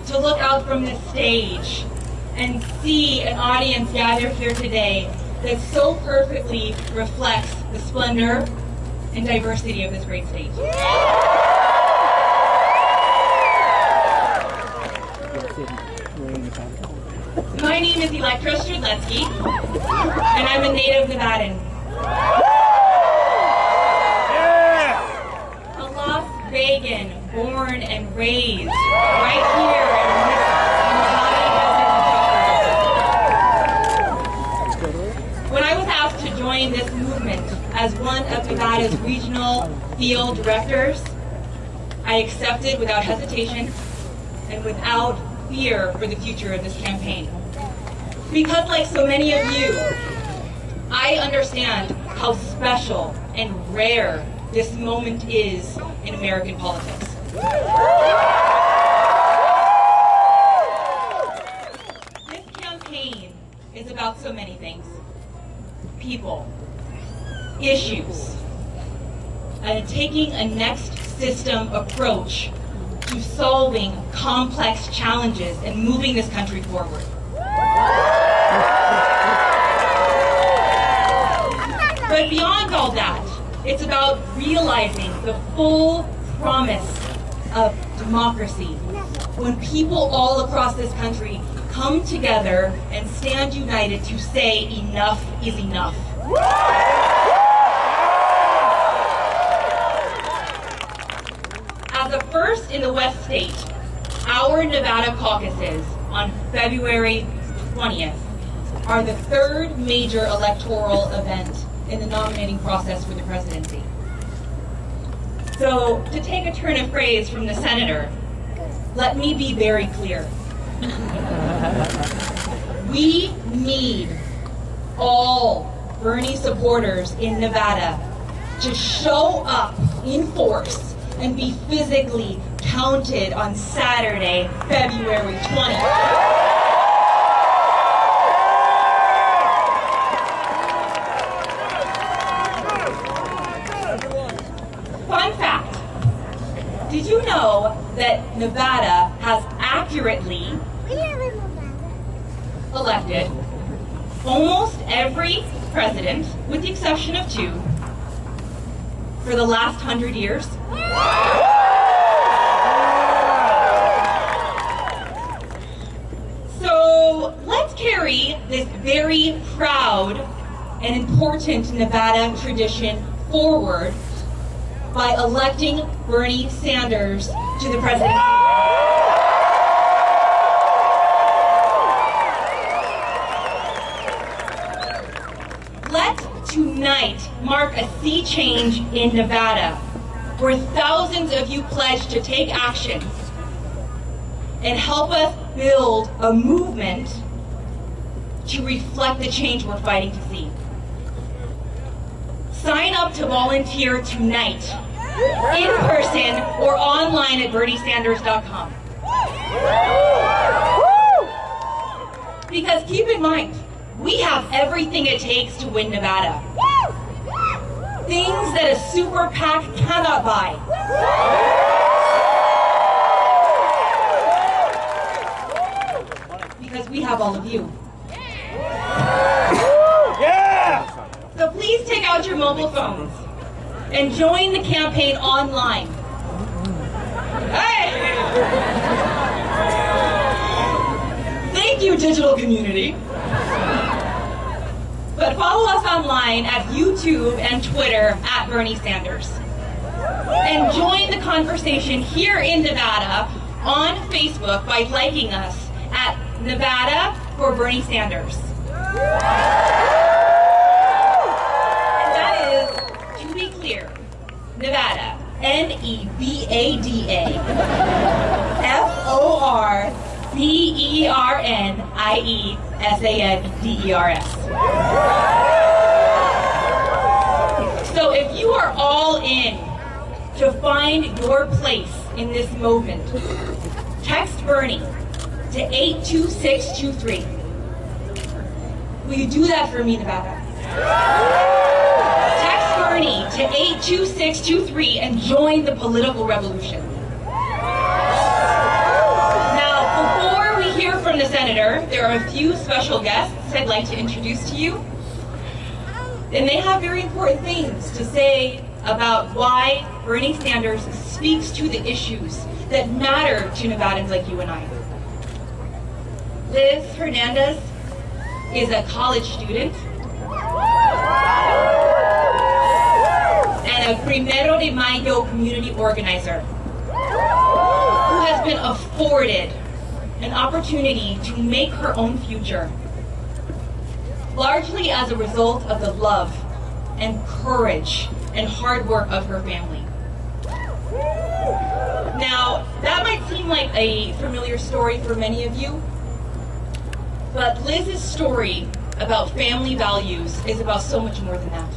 to look out from this stage and see an audience gathered here today that so perfectly reflects the splendor and diversity of this great state. My name is Electra, and I'm a native Nevadan. A Las Vegas, born and raised right here in Nevada Desert. When I was asked to join this movement as one of Nevada's regional field directors, I accepted without hesitation and without fear for the future of this campaign. Because like so many of you, I understand how special and rare this moment is in American politics. This campaign is about so many things. People, issues, and taking a next system approach to solving complex challenges and moving this country forward. But beyond all that, it's about realizing the full promise of democracy when people all across this country come together and stand united to say enough is enough. As a first in the West State, our Nevada caucuses on February 20th are the third major electoral event in the nominating process for the presidency. So, to take a turn of phrase from the senator, let me be very clear. We need all Bernie supporters in Nevada to show up in force and be physically counted on Saturday, February 20th. Fun fact, did you know that Nevada has accurately elected almost every president, with the exception of 2, for the last 100 years? So let's carry this very proud and important Nevada tradition forward by electing Bernie Sanders to the presidency. Let tonight mark a sea change in Nevada, where thousands of you pledge to take action and help us build a movement to reflect the change we're fighting to see. Sign up to volunteer tonight, in person or online at berniesanders.com. Because keep in mind, we have everything it takes to win Nevada. Things that a super PAC cannot buy. Because we have all of you. So please take out your mobile phones and join the campaign online. Hey! Thank you, digital community. But follow us online at YouTube and Twitter at Bernie Sanders. And join the conversation here in Nevada on Facebook by liking us at Nevada for Bernie Sanders. Nevada, Nevada, FORBERNIESANDERS. So if you are all in to find your place in this movement, text Bernie to 82623. Will you do that for me, Nevada? Text Bernie to 82623 and join the political revolution. Now, there are a few special guests I'd like to introduce to you. And they have very important things to say about why Bernie Sanders speaks to the issues that matter to Nevadans like you and I. Liz Hernandez is a college student and a Primero de Mayo community organizer who has been afforded an opportunity to make her own future, largely as a result of the love and courage and hard work of her family. Now, that might seem like a familiar story for many of you, but Liz's story about family values is about so much more than that.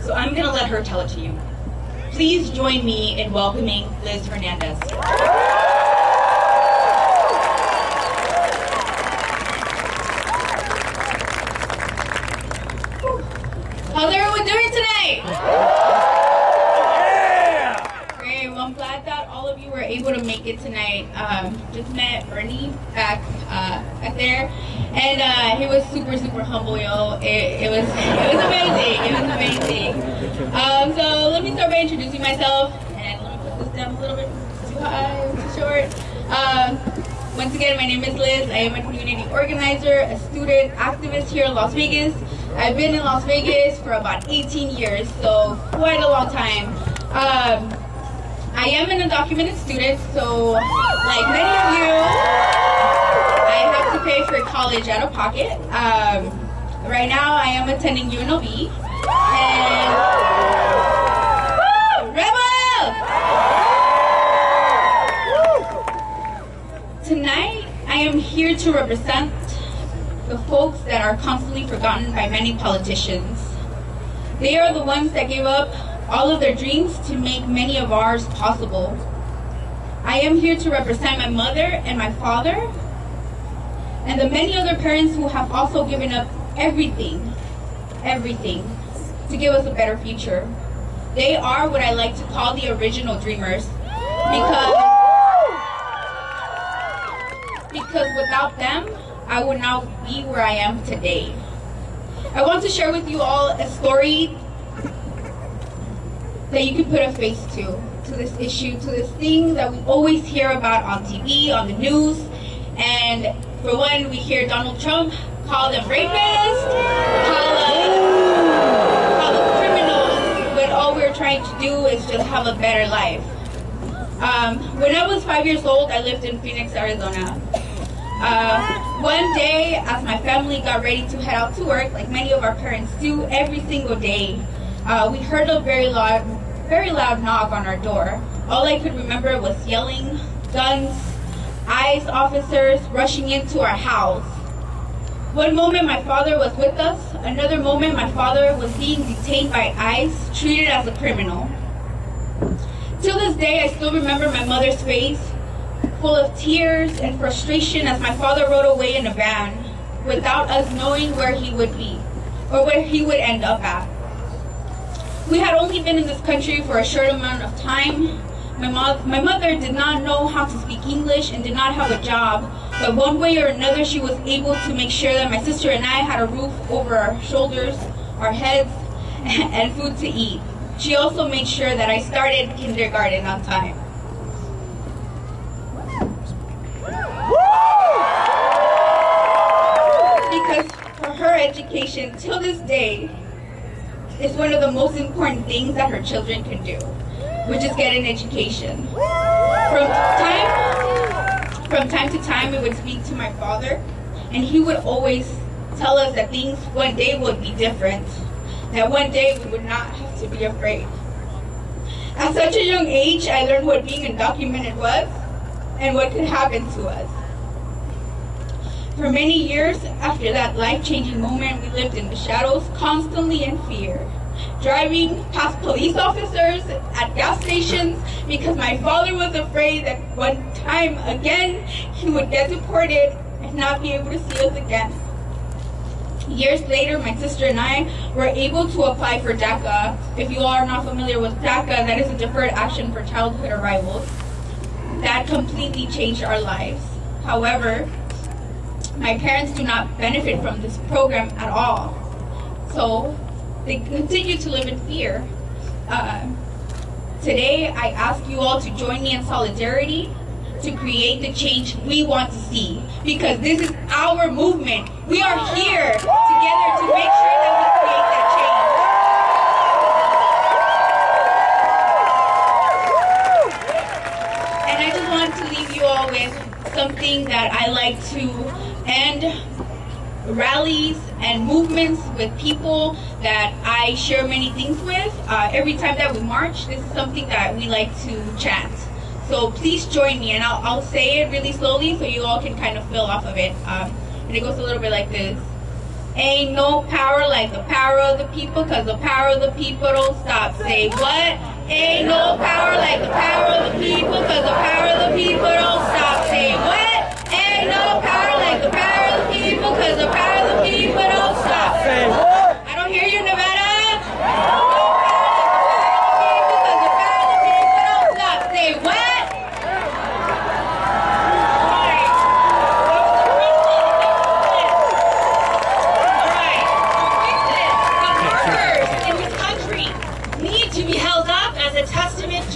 So I'm going to let her tell it to you. Please join me in welcoming Liz Hernandez. How's everyone doing tonight? Yeah! Great, well, I'm glad that all of you were able to make it tonight. Just met Bernie back there, and he was super humble, yo. It was amazing. It was amazing. So let me start by introducing myself, and let me put this down a little bit too high, too short. Once again, my name is Liz. I am a community organizer, a student activist here in Las Vegas. I've been in Las Vegas for about 18 years, so quite a long time. I am an undocumented student, so like many of you, I have to pay for college out of pocket. Right now, I am attending UNLV, and Rebel! Tonight, I am here to represent the folks that are constantly forgotten by many politicians. They are the ones that gave up all of their dreams to make many of ours possible. I am here to represent my mother and my father, and the many other parents who have also given up everything to give us a better future. They are what I like to call the original dreamers, because without them, I would not be where I am today. I want to share with you all a story that you can put a face to this issue, to this thing that we always hear about on TV, on the news. And for one, we hear Donald Trump call them rapists, call them criminals, when all we're trying to do is just have a better life. When I was 5 years old, I lived in Phoenix, Arizona. One day, as my family got ready to head out to work, like many of our parents do every single day, we heard a very loud knock on our door. All I could remember was yelling, guns, ICE officers rushing into our house. One moment my father was with us, another moment my father was being detained by ICE, treated as a criminal. Till this day, I still remember my mother's face, full of tears and frustration as my father rode away in a van without us knowing where he would be or where he would end up at. We had only been in this country for a short amount of time. My mother did not know how to speak English and did not have a job, but one way or another she was able to make sure that my sister and I had a roof over our shoulders, our heads, and food to eat. She also made sure that I started kindergarten on time. Because for her education, till this day, is one of the most important things that her children can do, which is get an education. From time to time, we would speak to my father, and he would always tell us that things one day would be different, that one day we would not have to be afraid. At such a young age, I learned what being undocumented was and what could happen to us. For many years after that life-changing moment, we lived in the shadows, constantly in fear, driving past police officers at gas stations because my father was afraid that one time again he would get deported and not be able to see us again. Years later, my sister and I were able to apply for DACA. If you all are not familiar with DACA, that is a Deferred Action for Childhood Arrivals. That completely changed our lives. However, My parents do not benefit from this program at all. So they continue to live in fear. Today, I ask you all to join me in solidarity to create the change we want to see, because this is our movement. We are here together to make sure that we create that change. And I just want to leave you all with something that I like to end rallies and movements with people that I share many things with. Every time that we march, this is something that we like to chant. So please join me, and I'll say it really slowly so you all can kind of feel off of it. And it goes a little bit like this. Ain't no power like the power of the people, cause the power of the people don't stop. Say what? Ain't no power like the power of the people, cause the power of the people don't stop. Say what? Ain't no power like the power of the people, cause the power of the people don't stop. Say what? I don't hear you, Nevada. Say what?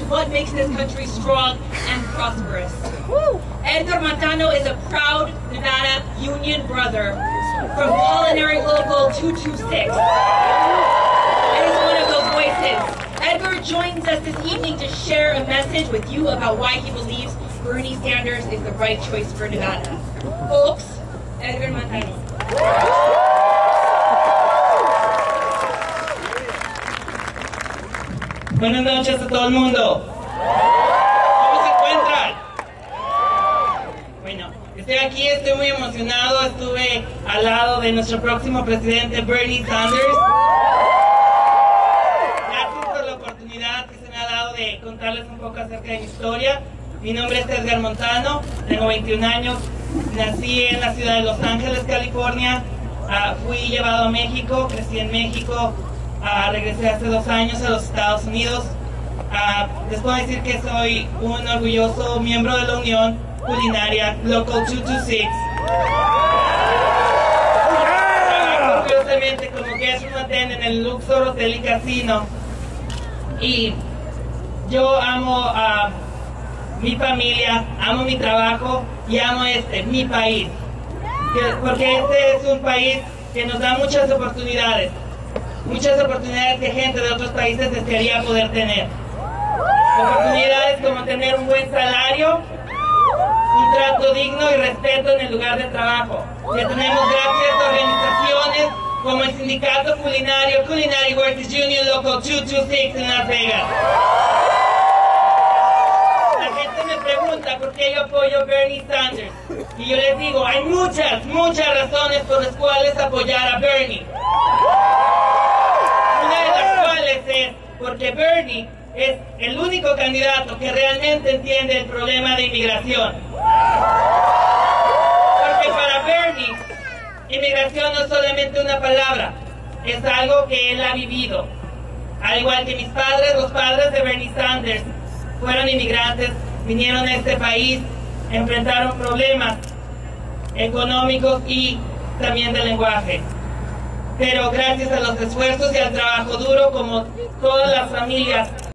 What makes this country strong and prosperous. Edgar Montano is a proud Nevada union brother from Culinary Local 226. And he's one of those voices. Edgar joins us this evening to share a message with you about why he believes Bernie Sanders is the right choice for Nevada. Folks, Edgar Montano. Buenas noches a todo el mundo. ¿Cómo se encuentran? Bueno, estoy aquí, estoy muy emocionado. Estuve al lado de nuestro próximo presidente, Bernie Sanders. Gracias por la oportunidad que se me ha dado de contarles un poco acerca de mi historia. Mi nombre es Edgar Montano, tengo 21 años. Nací en la ciudad de Los Ángeles, California. Fui llevado a México, crecí en México. Regresé hace 2 años a los Estados Unidos. Les puedo decir que soy un orgulloso miembro de la Unión Culinaria Local 226. Trabajo curiosamente como guest room attendant en el Luxor Hotel y Casino. Y yo amo a mi familia, amo mi trabajo y amo mi país. Porque este es un país que nos da muchas oportunidades. Muchas oportunidades que gente de otros países desearía poder tener. Oportunidades como tener un buen salario, un trato digno y respeto en el lugar de trabajo. Que tenemos gracias a organizaciones como el Sindicato Culinario, Culinary Workers Union Local 226 en Las Vegas. La gente me pregunta por qué yo apoyo a Bernie Sanders. Y yo les digo, hay muchas razones por las cuales apoyar a Bernie. Una de las cuales es porque Bernie es el único candidato que realmente entiende el problema de inmigración. Porque para Bernie, inmigración no es solamente una palabra, es algo que él ha vivido. Al igual que mis padres, los padres de Bernie Sanders fueron inmigrantes, vinieron a este país, enfrentaron problemas económicos y también de lenguaje. Pero gracias a los esfuerzos y al trabajo duro, como todas las familias